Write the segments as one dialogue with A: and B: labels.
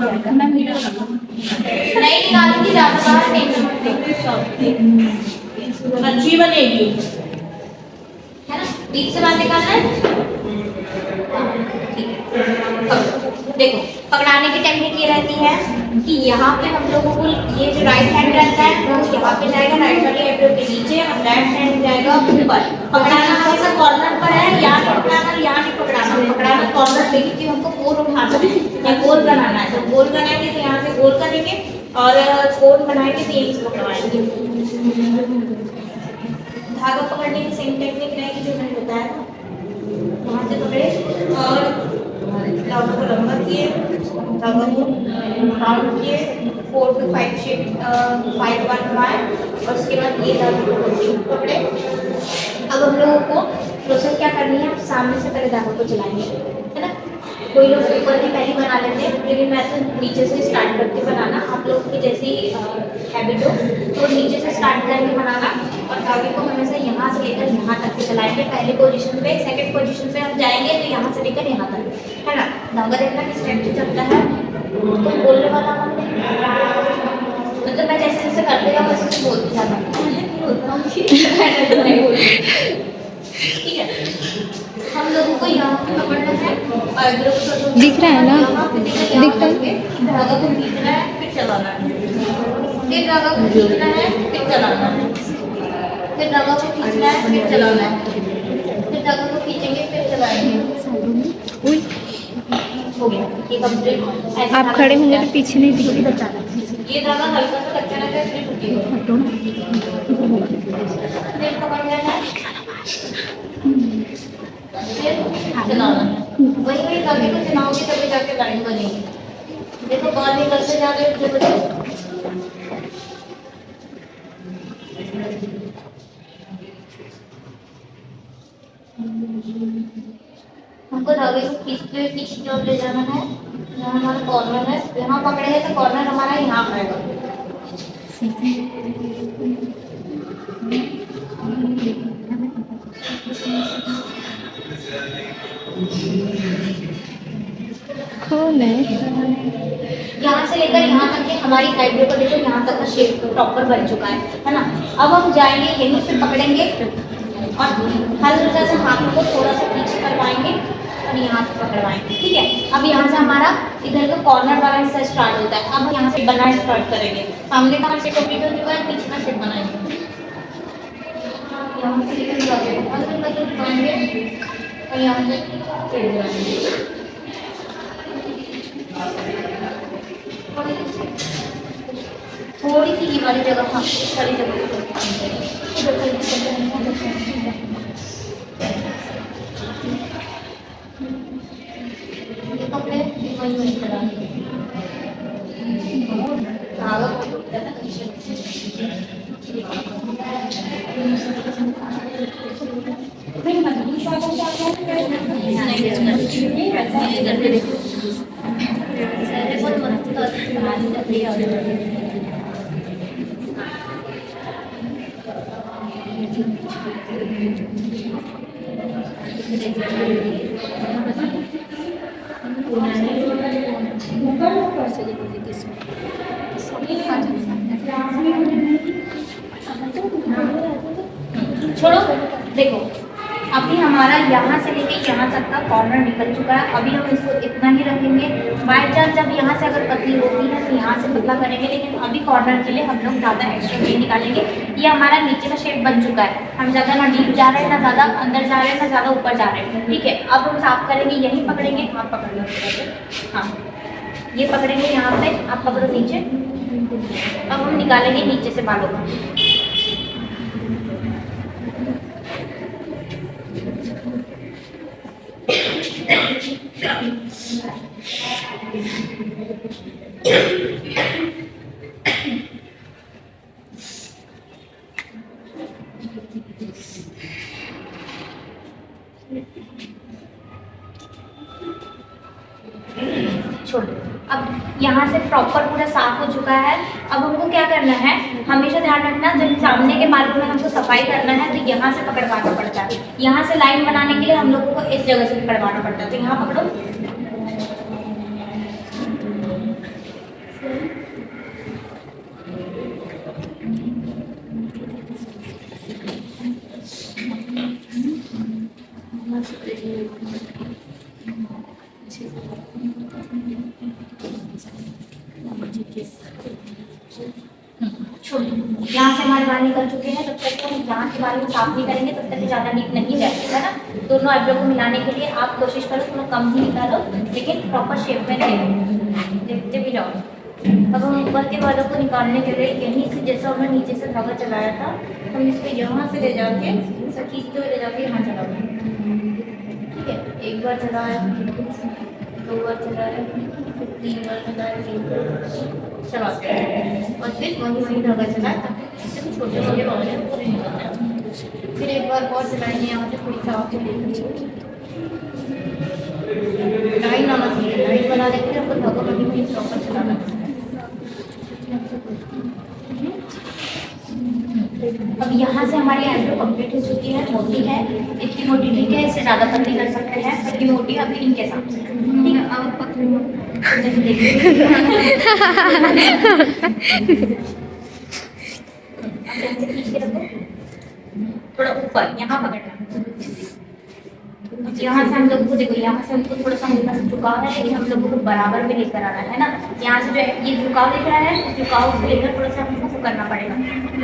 A: जाएगा। नहीं निकालूंगी, ज़्यादा बाहर नहीं अच्छी बनेगी, है ना। बीच से बाहर निकालना है। ठीक है, देखो पकड़ाने की टेक्निक ये रहती है कि यहाँ पे हम लोगों को ये जो राइट हैंड रहता है वो यहाँ पे जाएगा, राइट वाले एब्रो के नीचे, और लेफ्ट हैंड जाएगा ऊपर। पकड़ाना हमेशा कॉर्नर पर है, यहाँ नहीं पकड़ाना, यहाँ नहीं पकड़ाना, पकड़ाना कॉर्नर पे, क्योंकि हमको गोल उठाना है या गोल बनाना है। तो गोल बनाएंगे तो यहाँ से गोल करेंगे, और गोल बनाएंगे तो यहीं से पकड़वाएंगे। धागा पकड़ने की सेम टेक्निक रहेगी जो मैंने बताया था। यहाँ से पकड़े और धागा को लंबा किए, धागा को राउंड किए, 4 to 5 शेप 5 बार घुमाए, और उसके बाद ये धागे को पकड़े। अब हम लोगों को प्रोसेस क्या करनी है, सामने से पहले धागा को चलाएंगे, है ना। कोई लोग ऊपर भी पहले बना लेते हैं, लेकिन मैं तो नीचे से स्टार्ट करके बनाना। आप लोग की जैसी हैबिट हो तो नीचे से स्टार्ट करके बनाना, और धागे को हमेशा यहाँ से लेकर यहाँ तक के चलाएंगे। पहले पोजीशन पे, सेकंड पोजीशन पे हम जाएंगे तो यहाँ से लेकर यहाँ तक, है ना। धागा देखना किस टाइप से चलता है, कोई बोलने वाला मन नहीं, मतलब मैं जैसे जैसे करते जाऊँ वैसे वैसे बोलते जाता हूँ। ठीक है, हम लोगों को यहाँ पे पकड़ना है,
B: दिख रहा है ना, दिख रहा है।
A: धागा को खींचना है, फिर चलाना है, फिर धागा को खींचना है, फिर चलाना है, फिर धागा को खींचना है, फिर चलाना है, फिर धागा को खींचेंगे, फिर चलाएंगे। हो गया ये कंप्लीट।
B: आप खड़े होंगे तो पीछे नहीं दिखेगा।
A: ये धागा हल्का सा कच्चा लगा है, फिर टूटेगा, फिर पकड़ना है, फिर चलाना है। वही धागे को चलाओगे तभी जाके लाइन बनेगी। देखो बाहर निकलते जा रहे हो, हमको धागे को खींचते हुए पीछे की ओर ले जाना है। यहाँ हमारा कॉर्नर है, यहाँ पकड़े हैं तो कॉर्नर हमारा यहाँ आएगा।
B: कौन है?
A: यहाँ से लेकर यहाँ तक के हमारी आईब्रो को देखो, यहाँ तक का शेप प्रॉपर बन चुका है ना। अब हम जाएंगे यहीं पे पकड़ेंगे, और हल्का से हाथ को थोड़ा सा पीछे करवाएंगे और यहाँ से पकड़वाएंगे। ठीक है, अब यहाँ से हमारा इधर का कॉर्नर वाला हिस्सा स्टार्ट होता है। अब हम यहाँ से बनाना स्टार्ट करेंगे। सामने का शेप कंप्लीट हो चुका है, पीछे का शेप बनाएंगे। यहाँ से लेकर और यहाँ से थोड़ी सी ये वाली जगह, हाँ इस वाली जगह कपड़े वही कराएंगे। छोड़ो, देखो अभी हमारा यहाँ से लेके यहाँ तक का कॉर्नर निकल चुका है। अभी हम इसको इतना ही रखेंगे। बाय चांस जब यहाँ से अगर पतली होती है तो यहाँ से पतला करेंगे, लेकिन अभी कॉर्नर के लिए हम लोग ज़्यादा एक्स्ट्रा नहीं निकालेंगे। ये हमारा नीचे का शेप बन चुका है। हम ज़्यादा ना डीप जा रहे हैं, ना ज़्यादा अंदर जा रहे हैं, ना ज़्यादा ऊपर जा रहे हैं। ठीक है, अब हम साफ करेंगे, यहीं पकड़ेंगे। आप पकड़ लो, हाँ ये पकड़ेंगे यहाँ पे, आप पकड़ो नीचे। अब हम निकालेंगे नीचे से बालों को। छोड़, अब यहाँ से प्रॉपर पूरा साफ हो चुका है। अब हमको क्या करना है, हमेशा ध्यान रखना जब सामने के बालों में हमको सफाई करना है तो यहाँ से पकड़वाना पड़ता है। यहाँ से लाइन बनाने के लिए हम लोगों को इस जगह से पकड़वाना पड़ता है। तो यहाँ पकड़ो, यहाँ से हमारे बाल निकल चुके हैं, जब तक हम यहाँ के बाल को साफ नहीं करेंगे तब तक ज़्यादा डीप नहीं जाएगा, है ना। दोनों आईब्रो को मिलाने के लिए आप कोशिश करो थोड़ा कम ही निकालो, लेकिन प्रॉपर शेप में रहे, देखते भी जाओ। अब हम ऊपर के बालों को निकालने के लिए यहीं से, जैसा हमने नीचे से धागा चलाया था, हम इसको यहाँ से ले जाके खींचते हुए ले जाके यहाँ चलाओगे, ठीक है। एक बार चलाया, 2 बार चलाया, 3 बार चलाया, 3 बार चलाते हैं, और फिर वही धागा चलाए ताकि छोटे छोटे बाल हैं पूरे निकल जाए। फिर एक बार और चलाएंगे, यहाँ से थोड़ी सा लाइन आना चाहिए, लाइन बना देते हैं, आपको धागा कभी भी प्रॉपर चलाना है। अब यहाँ से हमारी आईब्रो कंप्लीट हो चुकी है, मोटी है, इतनी मोटी ठीक है, इससे ज़्यादा पतली कर सकते हैं, पतली मोटी अभी इनके हिसाब से, ठीक है। अब पतली खींच के रखो, थोड़ा ऊपर यहाँ पकड़ना। यहाँ से हम लोग को देखो, यहाँ से हमको थोड़ा सा हल्का सा झुकाव है, लेकिन हम लोगों को बराबर में लेकर आना है ना। यहाँ से जो ये झुकाव दिख रहा है, उस झुकाव से लेकर थोड़ा सा हमको करना पड़ेगा,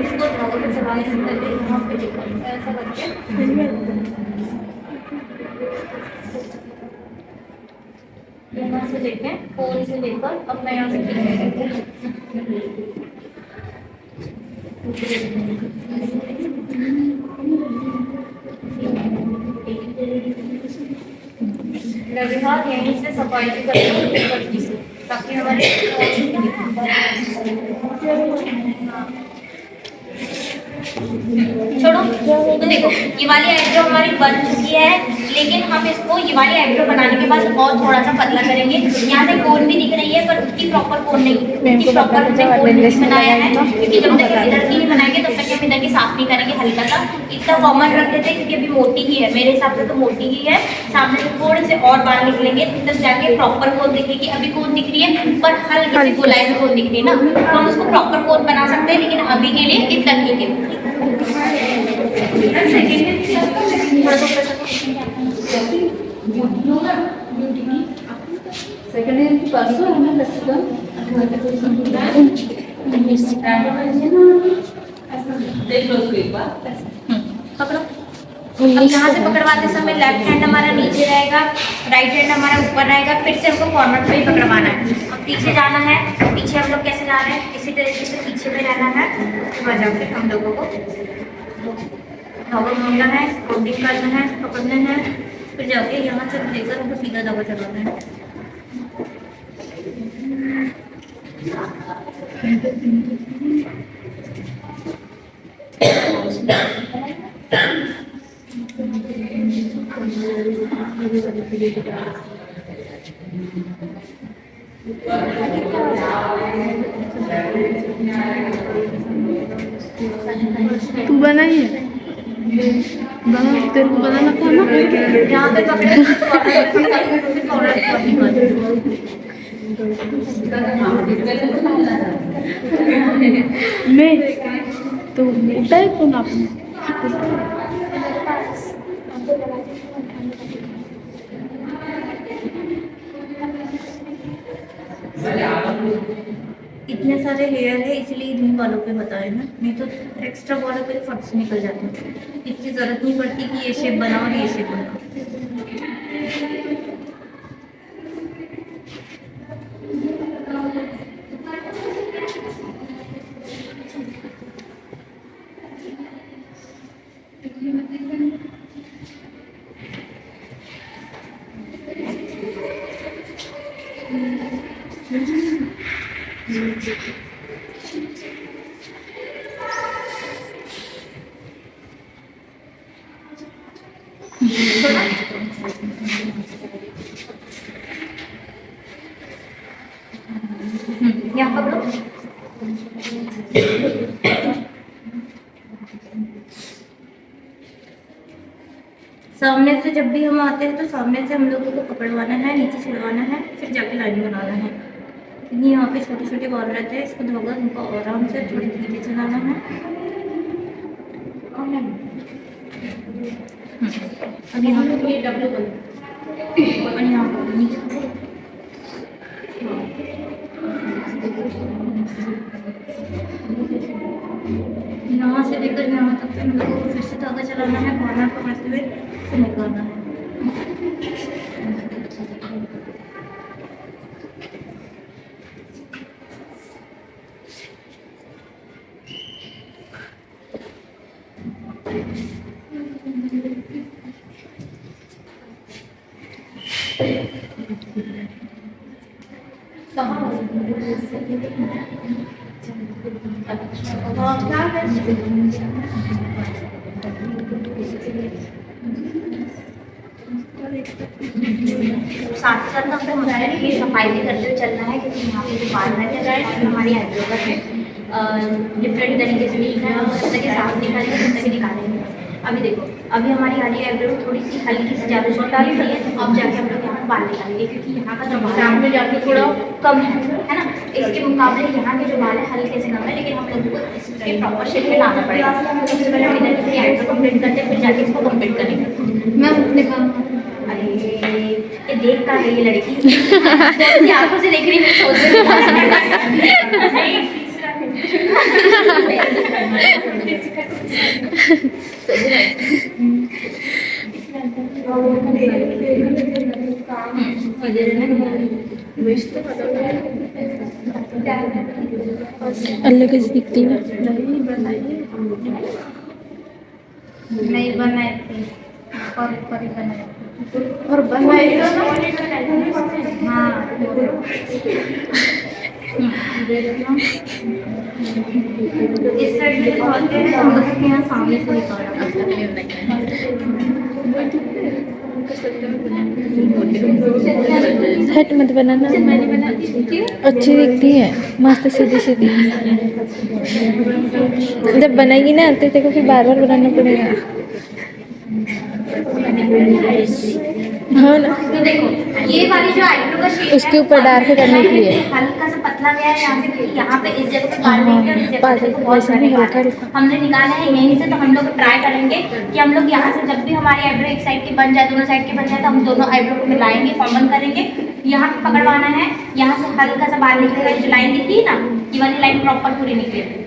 A: इसको धागों पे चलाने से पहले यहाँ पे लेकर ऐसा करके यहाँ से लेके फोन से लेकर अपना यहाँ से लगभग यहीं से सफाई भी करते हैं ताकि हमारे छोड़ो। तो देखो ये वाली आईब्रो हमारी बन चुकी है, लेकिन हम इसको ये वाली आईब्रो बनाने के बाद और थोड़ा सा पतला करेंगे। यहाँ से कोन भी दिख रही है, पर उतनी प्रॉपर कोन नहीं, उतनी प्रॉपर हमने कोन नहीं बनाया है, क्योंकि जब तक इधर की नहीं बनाएंगे तब तक हम इधर की साफ नहीं करेंगे। हल्का सा इतना कॉमन रख देते हैं, क्योंकि अभी मोटी ही है, मेरे हिसाब से तो मोटी ही है। सामने से थोड़े से और बाल निकलेंगे तब जाके प्रॉपर कोन दिखेगी। अभी कोन दिख रही है, पर हल्की सी गोलाई में कोन दिख रही है ना, तो हम उसको प्रॉपर कोन बना सकते हैं, लेकिन अभी के लिए इतना ठीक है। पकड़ो। यहाँ से पकड़वाते समय लेफ्ट हैंड हमारा नीचे रहेगा, राइट हैंड हमारा ऊपर रहेगा, फिर से हमको कॉर्नर पे ही पकड़वाना है। अब पीछे जाना है, पीछे हम लोग कैसे जा रहे हैं, इसी तरीके से पीछे में रहना है। उसके बाद जाकर हम लोगों को धागा मोड़ना है, फोल्डिंग करना है, पकड़ना है, फिर जाके यहाँ से लेकर हमको सीधा धागा चलाना है।
B: तू बनाई है, बना, तेरे को बनाना था ना।
A: यहाँ पे पकड़े
B: मैं तो उठा है कौन आपने?
A: इतने सारे हेयर है, इसलिए इन्हीं बालों पे बताए हैं, नहीं तो एक्स्ट्रा बालों पे फट से निकल जाते हैं। इतनी जरूरत नहीं पड़ती कि ये शेप बनाओ और ये शेप बनाओ। यहाँ पकड़ो। सामने से जब भी हम आते हैं तो सामने से हम लोगों को पकड़वाना है, नीचे छिड़वाना है, फिर जाके लाइन बनाना है। यहाँ पे छोटे छोटे बॉल रहते हैं, इसको धागा उनको आराम से थोड़ी धीरे चलाना है। अब यहाँ पे ये डब्लू बन और यहाँ पर नीचे यहाँ से लेकर यहाँ तक हम लोगों को फिर से धागा चलाना है, कॉर्नर पकड़ते हुए फिर निकालना है। साथ ही साथ ना फिर मुझे ये सफाई भी करते हुए चलना है, क्योंकि यहाँ पे जो बाल रहते हैं हमारी आईब्रो का है डिफरेंट तरीके से निकलना है, हम जब तक साफ निकालेंगे तब तक निकालेंगे। अभी देखो, अभी हमारी आधी आईब्रो थोड़ी सी हल्की सी ज़्यादा छोटा रही है, तो अब जाके हम लोग यहाँ बाल निकालेंगे, क्योंकि यहाँ का जो बाल में जाके थोड़ा कम है ना, इसके मुकाबले यहाँ के जो बाल है हल्के से कम है, लेकिन हम लोगों को इसके प्रॉपर शेप में लाना पड़ेगा। सबसे पहले हम इधर की आईब्रो कंप्लीट करते हैं, फिर जाके इसको कंप्लीट करेंगे।
B: मैं निकालूँ?
A: अरे ये देख का है ये लड़की आंखों से देख रही है, सोच रही
B: अलग कैसे दिखती है?
A: नहीं बनाए थे और बनाए
B: और बनाई
A: हाँ। इस साइड में होते हैं, हम लोग के यहाँ सामने से निकालना पड़ता है।
B: हट मत बनाना, अच्छी दिखती है, मस्त सीधी सीधी। जब बनाएगी ना तो तेरे को फिर बार बार बनाना पड़ेगा। हाँ ना,
A: तो देखो ये वाली जो आईब्रो का शेप
B: उसके ऊपर डार्क करने के लिए
A: हल्का सा पतला गया है यहाँ से, क्योंकि यहाँ पे इस जगह पे बाल नहीं है और इस जगह पे बहुत
B: वैसे
A: बड़े
B: नहीं,
A: बाल
B: हल्का
A: हैं।
B: हल्का।
A: हमने निकाले हैं यहीं से, तो हम लोग ट्राई करेंगे कि हम लोग यहाँ से जब भी हमारी आईब्रो एक साइड की बन जाए, दोनों साइड की बन जाए, तो हम दोनों आईब्रो को मिलाएंगे, फॉर्मल करेंगे। यहाँ पे पकड़वाना है, यहाँ से हल्का सा बाल निकलेगा, जो लाइन दिखती है ना, ये वाली लाइन प्रॉपर पूरी निकलेगी।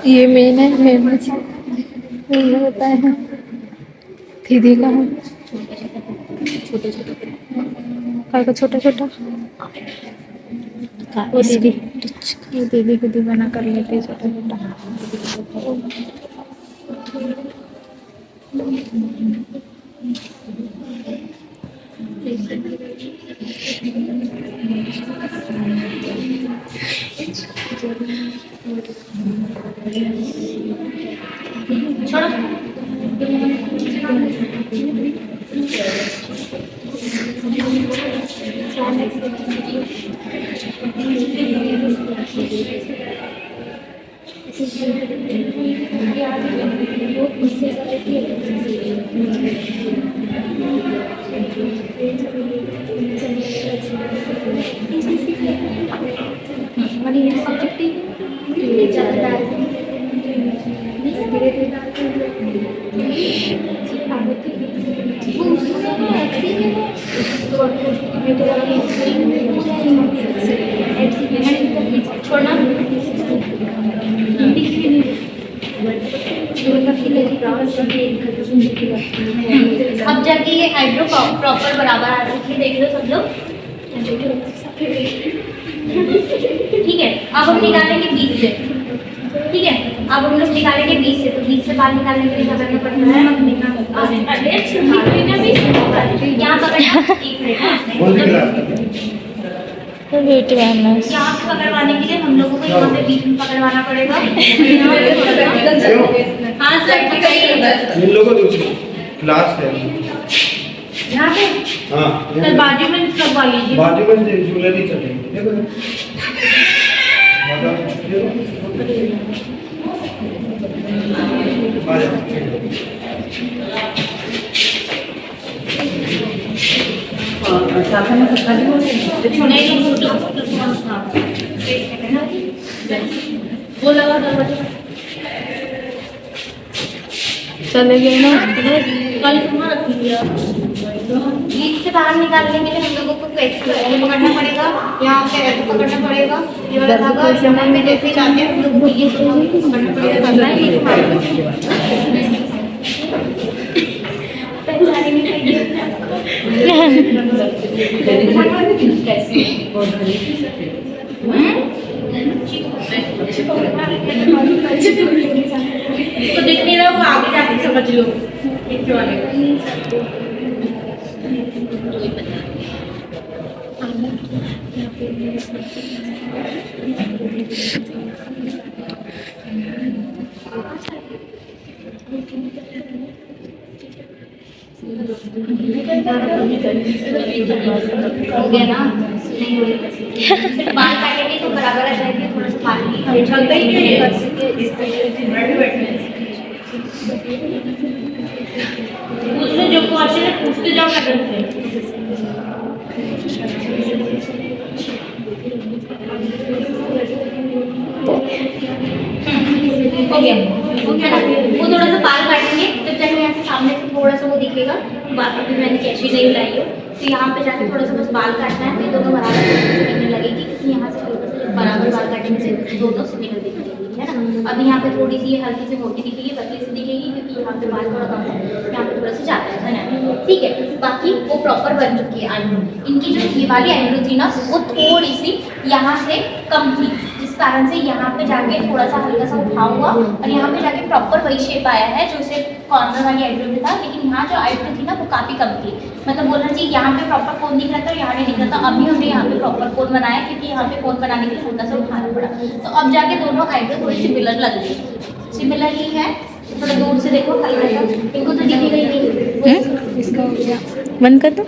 B: ये मेन है, मेन मुझे होता है दीदी का है छोटा छोटा छोटा वो दीदी खुद ही बना कर लेती है छोटा छोटा।
A: अब जाके ये आईब्रो प्रॉपर बराबर आ रही है, देख लो सब लोग। ठीक है, अब हम निकालेंगे 20 से। ठीक है, अब हम लोग निकालेंगे 20 से, तो 20 से बाल निकालने के लिए क्या करना पड़ता है? यहाँ पकड़ना,
B: वेट करना है।
A: यहाँ पे पकड़वाने के लिए हम लोगों को यहाँ पे बीच में पकड़वाना पड़ेगा। हाँ सर, पकड़िए।
C: इन लोगों को क्लास है
A: यहाँ पे
C: हाँ,
A: सर बाजू में लगवा लीजिए।
C: बाजू में ज्वेलरी चलेगी देखो आ जा।
A: वो लगा दरवाजा
B: चले गए ना।
A: कल कहाँ रख लिया? बीच से बाहर निकालने के लिए हम लोगों को कैसे पकड़ना पड़ेगा, यहाँ पे ऐसे पकड़ना पड़ेगा, ये वाला धागा जमीन में जैसे जाते हैं हम लोग को ये पकड़ना पड़ेगा, करना है ये पहचाने नहीं चाहिए कैसे तो दिख नहीं रहा, वो आगे जाके समझ लो पीछे वाले हो गया ना, नहीं हो रही बाल काटेंगे तो बराबर आ जाएंगे, थोड़ा सा पानी उससे जो क्वेश्चन है पूछते जाओ मैडम से। हो गया ना, वो थोड़ा सा बाल काटेंगे तो चाहे यहाँ से सामने से थोड़ा सा वो दिखेगा, बात अभी मैंने कैची नहीं लाई हो, तो यहाँ पे जाके थोड़ा सा बस बाल काटना है, तो दोनों बराबर दिखने लगेगी, क्योंकि यहाँ से हल्का सा बराबर बाल काटने से दोनों सिमिलर दिखने लगेगी, है ना। अब यहाँ पे थोड़ी सी हल्की सी मोटी दिखेगी, पतली सी दिखेगी, क्योंकि यहाँ पे बाल थोड़ा कम है, यहाँ पे थोड़ा सा ज़्यादा है ना, ठीक है। बाकी वो प्रॉपर बन चुकी है आईब्रो। इनकी जो ये वाली आईब्रो थी ना, वो थोड़ी सी यहाँ से कम थी, जिस कारण से यहाँ पे जाके थोड़ा सा हल्का सा उठा हुआ और यहाँ पे जाके प्रॉपर वही शेप आया है जो उसे कॉर्नर वाली आईब्रो में था, लेकिन यहाँ जो आईब्रो थी ना वो काफ़ी कम थी, मतलब बोलना चाहिए यहाँ पे प्रॉपर कोन दिख रहा था और यहाँ नहीं दिख रहा था। अभी हमने यहाँ पे प्रॉपर कोन बनाया, क्योंकि यहाँ पे कोन बनाने के लिए हल्का सा उठाना पड़ा, तो अब जाके दोनों आईब्रो थोड़ी सिमिलर लग रही है, सिमिलर ही है। थोड़ा दूर से देखो हल्का सा, इनको तो दिखेगा ही नहीं।
B: इसका हो गया, बंद कर दो।